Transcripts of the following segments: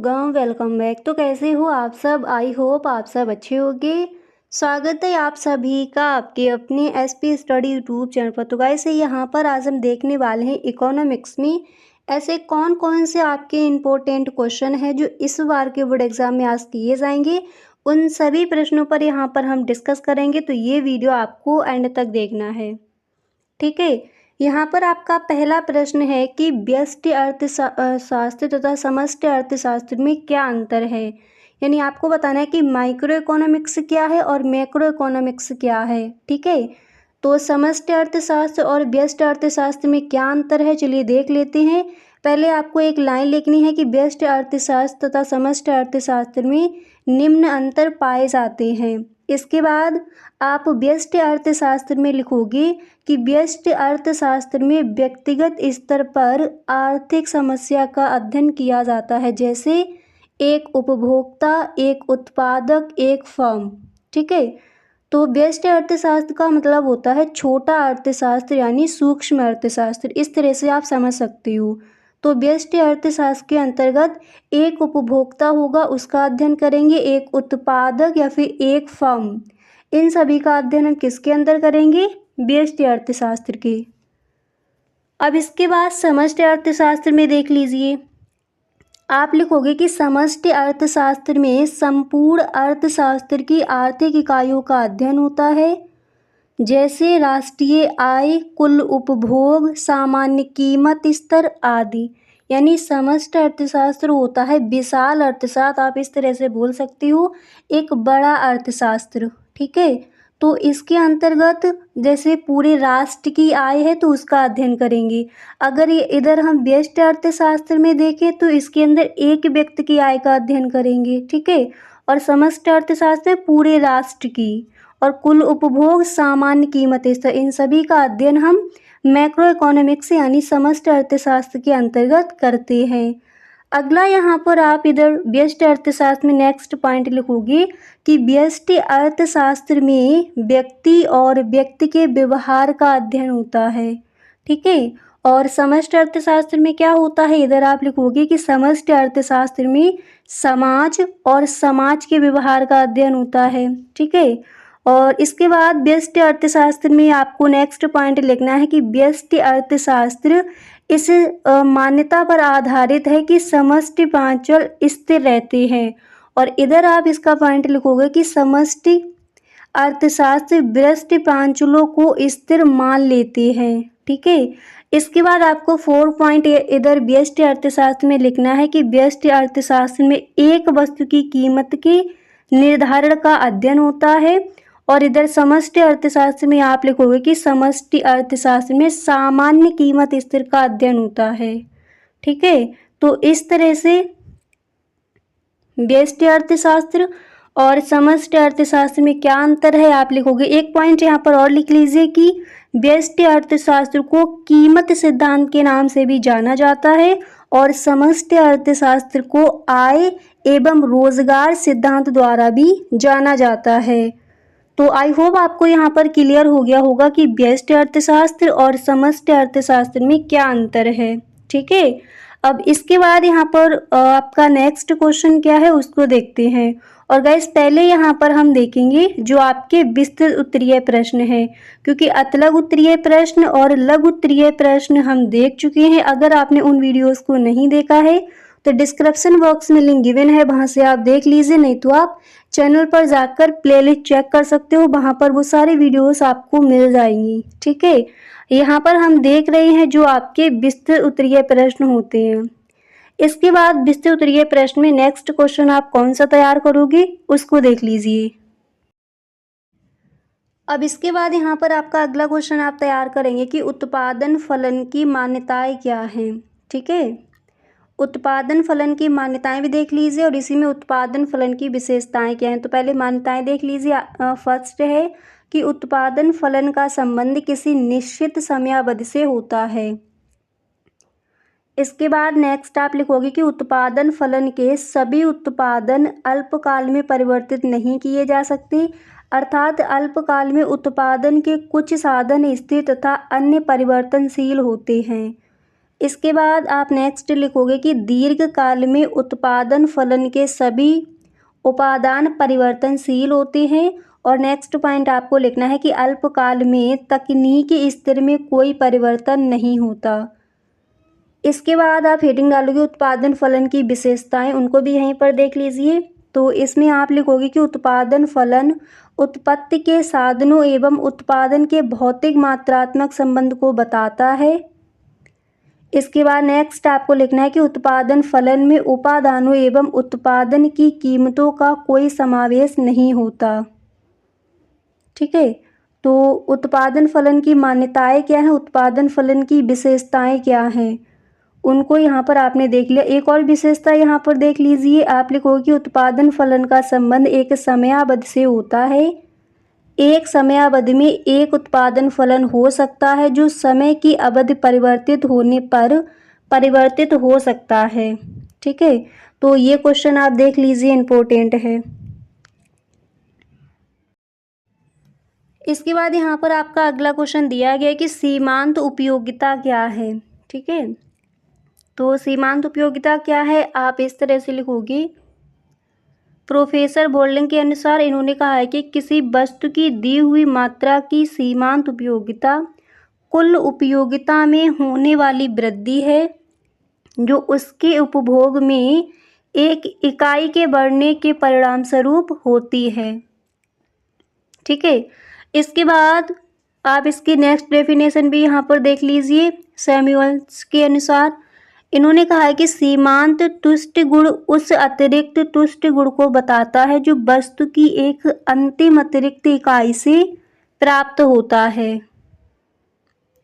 सुगम welcome back. तो कैसे हो आप सब? आई होप आप सब अच्छे होंगे। स्वागत है आप सभी का आपके अपने एसपी स्टडी यूट्यूब चैनल पर। तो गाइस यहाँ पर आज हम देखने वाले हैं इकोनॉमिक्स में ऐसे कौन कौन से आपके इम्पोर्टेंट क्वेश्चन हैं जो इस बार के बोर्ड एग्जाम में आज किए जाएंगे। उन सभी प्रश्नों पर यहाँ पर हम डिस्कस करेंगे, तो ये वीडियो आपको एंड तक देखना है, ठीक है। यहाँ पर आपका पहला प्रश्न है कि व्यष्टि अर्थशास्त्र तथा समष्टि अर्थशास्त्र में क्या अंतर है। यानी आपको बताना है कि माइक्रो इकोनॉमिक्स क्या है और मैक्रो इकोनॉमिक्स क्या है, ठीक है। तो समष्टि अर्थशास्त्र और व्यष्टि अर्थशास्त्र में क्या अंतर है, चलिए देख लेते हैं। पहले आपको एक लाइन लिखनी है कि व्यष्टि अर्थशास्त्र तथा समष्टि अर्थशास्त्र में निम्न अंतर पाए जाते हैं। इसके बाद आप व्यष्टि अर्थशास्त्र में लिखोगे कि व्यष्टि अर्थशास्त्र में व्यक्तिगत स्तर पर आर्थिक समस्या का अध्ययन किया जाता है, जैसे एक उपभोक्ता, एक उत्पादक, एक फर्म, ठीक है। तो व्यष्टि अर्थशास्त्र का मतलब होता है छोटा अर्थशास्त्र यानी सूक्ष्म अर्थशास्त्र, इस तरह से आप समझ सकते हो। तो व्यष्टि अर्थशास्त्र के अंतर्गत एक उपभोक्ता होगा, उसका अध्ययन करेंगे, एक उत्पादक या फिर एक फर्म, इन सभी का अध्ययन हम किसके अंदर करेंगे? व्यष्टि अर्थशास्त्र के। अब इसके बाद समष्टि अर्थशास्त्र में देख लीजिए, आप लिखोगे कि समष्टि अर्थशास्त्र में संपूर्ण अर्थशास्त्र की आर्थिक इकाइयों का अध्ययन होता है, जैसे राष्ट्रीय आय, कुल उपभोग, सामान्य कीमत स्तर आदि। यानी समष्टि अर्थशास्त्र होता है विशाल अर्थशास्त्र, आप इस तरह से बोल सकते हो, एक बड़ा अर्थशास्त्र, ठीक है। तो इसके अंतर्गत जैसे पूरे राष्ट्र की आय है तो उसका अध्ययन करेंगे। अगर ये इधर हम व्यष्टि अर्थशास्त्र में देखें तो इसके अंदर एक व्यक्ति की आय का अध्ययन करेंगे, ठीक है। और समष्टि अर्थशास्त्र में पूरे राष्ट्र की, और कुल उपभोग, सामान्य कीमत स्तर, इन सभी का अध्ययन हम मैक्रो इकोनॉमिक्स यानी समष्टि अर्थशास्त्र के अंतर्गत करते हैं। अगला यहाँ पर आप इधर व्यष्टि अर्थशास्त्र में नेक्स्ट पॉइंट लिखोगे कि व्यष्टि अर्थशास्त्र में व्यक्ति और व्यक्ति के व्यवहार का अध्ययन होता है, ठीक है। और समष्टि अर्थशास्त्र में क्या होता है, इधर आप लिखोगे कि समष्टि अर्थशास्त्र में समाज और समाज के व्यवहार का अध्ययन होता है, ठीक है। और इसके बाद व्यष्टि अर्थशास्त्र में आपको नेक्स्ट पॉइंट लिखना है कि व्यष्टि अर्थशास्त्र इस मान्यता पर आधारित है कि समष्टि प्रांचल स्थिर रहते हैं। और इधर आप इसका पॉइंट लिखोगे कि समष्टि अर्थशास्त्र व्यष्टि प्रांचलों को स्थिर मान लेते हैं, ठीक है। इसके बाद आपको 4 पॉइंट इधर व्यष्टि अर्थशास्त्र में लिखना है कि व्यष्टि अर्थशास्त्र में एक वस्तु की कीमत के निर्धारण का अध्ययन होता है। और इधर समष्टि अर्थशास्त्र में आप लिखोगे कि समष्टि अर्थशास्त्र में सामान्य कीमत स्तर का अध्ययन होता है, ठीक है। तो इस तरह से व्यष्टि अर्थशास्त्र और समष्टि अर्थशास्त्र में क्या अंतर है आप लिखोगे। एक पॉइंट यहाँ पर और लिख लीजिए कि व्यष्टि अर्थशास्त्र को कीमत सिद्धांत के नाम से भी जाना जाता है और समष्टि अर्थशास्त्र को आय एवं रोजगार सिद्धांत द्वारा भी जाना जाता है। तो आई होप आपको यहाँ पर क्लियर हो गया होगा कि व्यष्टि अर्थशास्त्र और समष्टि अर्थशास्त्र में क्या अंतर है, ठीक है। अब इसके बाद यहाँ पर आपका नेक्स्ट क्वेश्चन क्या है उसको देखते हैं। और गाइस पहले यहाँ पर हम देखेंगे जो आपके विस्तृत उत्तरीय प्रश्न है, क्योंकि अतलग उत्तरीय प्रश्न और लघु उत्तरीय प्रश्न हम देख चुके हैं। अगर आपने उन वीडियोस को नहीं देखा है तो डिस्क्रिप्शन बॉक्स में लिंक गिवन है, वहां से आप देख लीजिए, नहीं तो आप चैनल पर जाकर प्लेलिस्ट चेक कर सकते हो, वहां पर वो सारी वीडियोस आपको मिल जाएंगी, ठीक है। यहाँ पर हम देख रहे हैं जो आपके विस्तृत उत्तरीय प्रश्न होते हैं। इसके बाद विस्तृत उत्तरीय प्रश्न में नेक्स्ट क्वेश्चन आप कौन सा तैयार करोगे उसको देख लीजिए। अब इसके बाद यहाँ पर आपका अगला क्वेश्चन आप तैयार करेंगे कि उत्पादन फलन की मान्यताएं क्या हैं, ठीक है। उत्पादन फलन की मान्यताएं भी देख लीजिए और इसी में उत्पादन फलन की विशेषताएं क्या हैं। तो पहले मान्यताएं देख लीजिए। फर्स्ट है कि उत्पादन फलन का संबंध किसी निश्चित समयावधि से होता है। इसके बाद नेक्स्ट आप लिखोगे कि उत्पादन फलन के सभी उत्पादन अल्पकाल में परिवर्तित नहीं किए जा सकते, अर्थात अल्पकाल में उत्पादन के कुछ साधन स्थिर तथा अन्य परिवर्तनशील होते हैं। इसके बाद आप नेक्स्ट लिखोगे कि दीर्घकाल में उत्पादन फलन के सभी उपादान परिवर्तनशील होते हैं। और नेक्स्ट पॉइंट आपको लिखना है कि अल्पकाल में तकनीकी स्तर में कोई परिवर्तन नहीं होता। इसके बाद आप हेडिंग डालोगे उत्पादन फलन की विशेषताएं, उनको भी यहीं पर देख लीजिए। तो इसमें आप लिखोगे कि उत्पादन फलन उत्पत्ति के साधनों एवं उत्पादन के भौतिक मात्रात्मक संबंध को बताता है। इसके बाद नेक्स्ट आपको लिखना है कि उत्पादन फलन में उपादानों एवं उत्पादन की कीमतों का कोई समावेश नहीं होता। ठीक है, तो उत्पादन फलन की मान्यताएं क्या हैं, उत्पादन फलन की विशेषताएं क्या हैं, उनको यहाँ पर आपने देख लिया। एक और विशेषता यहाँ पर देख लीजिए, आप लिखोगे कि उत्पादन फलन का संबंध एक समयावधि से होता है। एक समयावधि में एक उत्पादन फलन हो सकता है जो समय की अवधि परिवर्तित होने पर परिवर्तित हो सकता है। ठीक है, तो ये क्वेश्चन आप देख लीजिए, इम्पोर्टेंट है। इसके बाद यहाँ पर आपका अगला क्वेश्चन दिया गया है कि सीमांत उपयोगिता क्या है। ठीक है, तो सीमांत उपयोगिता क्या है, आप इस तरह से लिखोगे। प्रोफेसर बोल्डिंग के अनुसार इन्होंने कहा है कि किसी वस्तु की दी हुई मात्रा की सीमांत उपयोगिता कुल उपयोगिता में होने वाली वृद्धि है जो उसके उपभोग में एक इकाई के बढ़ने के परिणाम स्वरूप होती है। ठीक है, इसके बाद आप इसकी नेक्स्ट डेफिनेशन भी यहाँ पर देख लीजिए। सैमुअल्स के अनुसार इन्होंने कहा है कि सीमांत तुष्ट गुण उस अतिरिक्त तुष्ट गुण को बताता है जो वस्तु की एक अंतिम अतिरिक्त इकाई से प्राप्त होता है।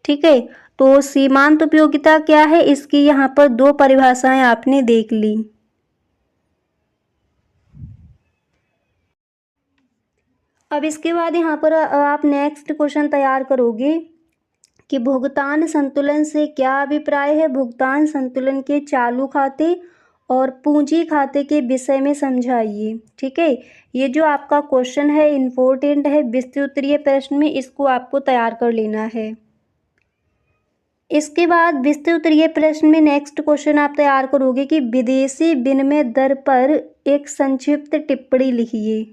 ठीक है, तो सीमांत उपयोगिता क्या है, इसकी यहाँ पर दो परिभाषाएं आपने देख ली। अब इसके बाद यहाँ पर आप नेक्स्ट क्वेश्चन तैयार करोगे कि भुगतान संतुलन से क्या अभिप्राय है। भुगतान संतुलन के चालू खाते और पूंजी खाते के विषय में समझाइए। ठीक है, ये जो आपका क्वेश्चन है इम्पोर्टेंट है, विस्तृत उत्तरीय प्रश्न में इसको आपको तैयार कर लेना है। इसके बाद विस्तृत उत्तरीय प्रश्न में नेक्स्ट क्वेश्चन आप तैयार करोगे कि विदेशी विनिमय दर पर एक संक्षिप्त टिप्पणी लिखिए।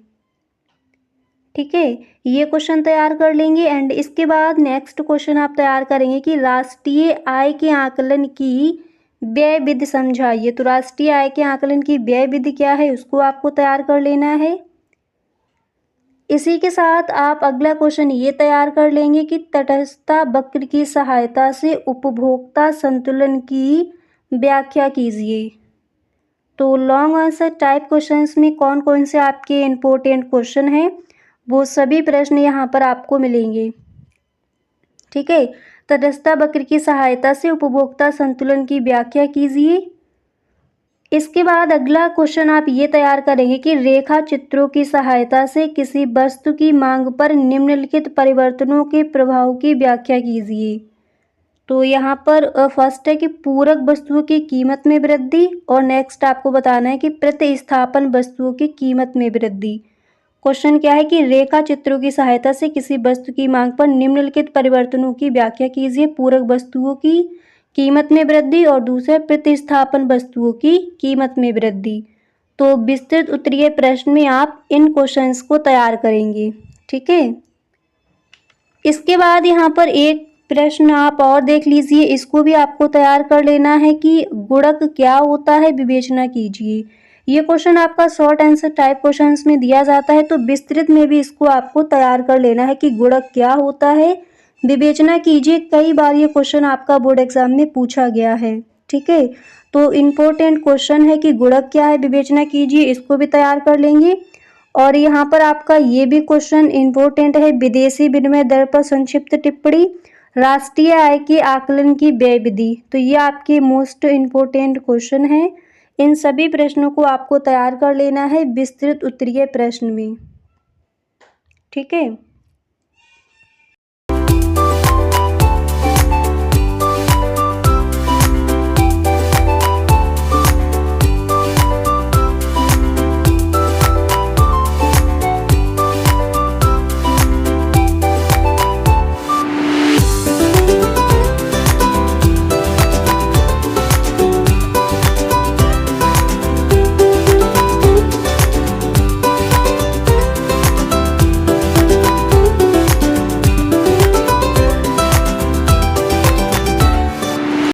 ठीक है, ये क्वेश्चन तैयार कर लेंगे। एंड इसके बाद नेक्स्ट क्वेश्चन आप तैयार करेंगे कि राष्ट्रीय आय के आकलन की व्यय विधि समझाइए। तो राष्ट्रीय आय के आकलन की व्यय विधि क्या है, उसको आपको तैयार कर लेना है। इसी के साथ आप अगला क्वेश्चन ये तैयार कर लेंगे कि तटस्थता वक्र की सहायता से उपभोक्ता संतुलन की व्याख्या कीजिए। तो लॉन्ग आंसर टाइप क्वेश्चंस में कौन कौन से आपके इम्पोर्टेंट क्वेश्चन हैं, वो सभी प्रश्न यहाँ पर आपको मिलेंगे। ठीक है, तटस्थता वक्र की सहायता से उपभोक्ता संतुलन की व्याख्या कीजिए। इसके बाद अगला क्वेश्चन आप ये तैयार करेंगे कि रेखा चित्रों की सहायता से किसी वस्तु की मांग पर निम्नलिखित परिवर्तनों के प्रभाव की व्याख्या कीजिए। तो यहाँ पर फर्स्ट है कि पूरक वस्तुओं की कीमत में वृद्धि, और नेक्स्ट आपको बताना है कि प्रतिस्थापन वस्तुओं की कीमत में वृद्धि। क्वेश्चन क्या है कि रेखा चित्रों की सहायता से किसी वस्तु की मांग पर निम्नलिखित परिवर्तनों की व्याख्या कीजिए। पूरक वस्तुओं की कीमत में वृद्धि और दूसरा प्रतिस्थापन वस्तुओं की कीमत में वृद्धि। तो विस्तृत उत्तरीय प्रश्न में आप इन क्वेश्चंस को तैयार करेंगे। ठीक है, इसके बाद यहाँ पर एक प्रश्न आप और देख लीजिए, इसको भी आपको तैयार कर लेना है कि गुणक क्या होता है, विवेचना कीजिए। ये क्वेश्चन आपका शॉर्ट आंसर टाइप क्वेश्चंस में दिया जाता है, तो विस्तृत में भी इसको आपको तैयार कर लेना है कि गुणक क्या होता है, विवेचना कीजिए। कई बार ये क्वेश्चन आपका बोर्ड एग्जाम में पूछा गया है। ठीक है, तो इम्पोर्टेंट क्वेश्चन है कि गुणक क्या है, विवेचना कीजिए, इसको भी तैयार कर लेंगे। और यहाँ पर आपका ये भी क्वेश्चन इम्पोर्टेंट है, विदेशी विनिमय दर पर संक्षिप्त टिप्पणी, राष्ट्रीय आय के आकलन की व्यय विधि। तो ये आपके मोस्ट इम्पोर्टेंट क्वेश्चन है। इन सभी प्रश्नों को आपको तैयार कर लेना है विस्तृत उत्तरीय प्रश्न में। ठीक है।